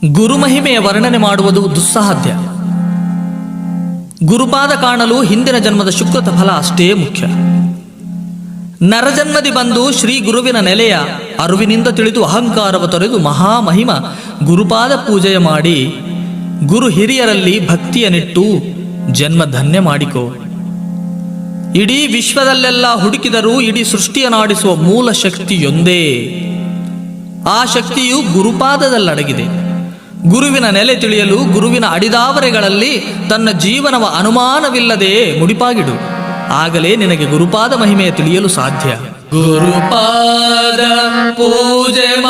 ಗುರುಮಹಿಮೆಯ ವರ್ಣನೆ ಮಾಡುವುದು ದುಸ್ಸಾಧ್ಯ. ಗುರುಪಾದ ಕಾಣಲು ಹಿಂದಿನ ಜನ್ಮದ ಸುಕೃತ ಫಲ ಅಷ್ಟೇ ಮುಖ್ಯ. ನರಜನ್ಮದಿ ಬಂದು ಶ್ರೀ ಗುರುವಿನ ನೆಲೆಯ ಅರಿವಿನಿಂದ ತಿಳಿದು ಅಹಂಕಾರವ ತೊರೆದು ಮಹಾಮಹಿಮ ಗುರುಪಾದ ಪೂಜೆಯ ಮಾಡಿ ಗುರು ಹಿರಿಯರಲ್ಲಿ ಭಕ್ತಿಯನ್ನಿಟ್ಟು ಜನ್ಮ ಧನ್ಯ ಮಾಡಿಕೋ. ಇಡೀ ವಿಶ್ವದಲ್ಲೆಲ್ಲ ಹುಡುಕಿದರೂ ಇಡೀ ಸೃಷ್ಟಿಯನ್ನಾಡಿಸುವ ಮೂಲ ಶಕ್ತಿಯೊಂದೇ. ಆ ಶಕ್ತಿಯು ಗುರುಪಾದದಲ್ಲಡಗಿದೆ. ಗುರುವಿನ ನೆಲೆ ತಿಳಿಯಲು ಗುರುವಿನ ಅಡಿದಾವರೆಗಳಲ್ಲಿ ತನ್ನ ಜೀವನವ ಅನುಮಾನವಿಲ್ಲದೆ ಮುಡಿಪಾಗಿಡು. ಆಗಲೇ ನಿನಗೆ ಗುರುಪಾದ ಮಹಿಮೆಯ ತಿಳಿಯಲು ಸಾಧ್ಯ. ಗುರುಪಾದ ಪೂಜೆ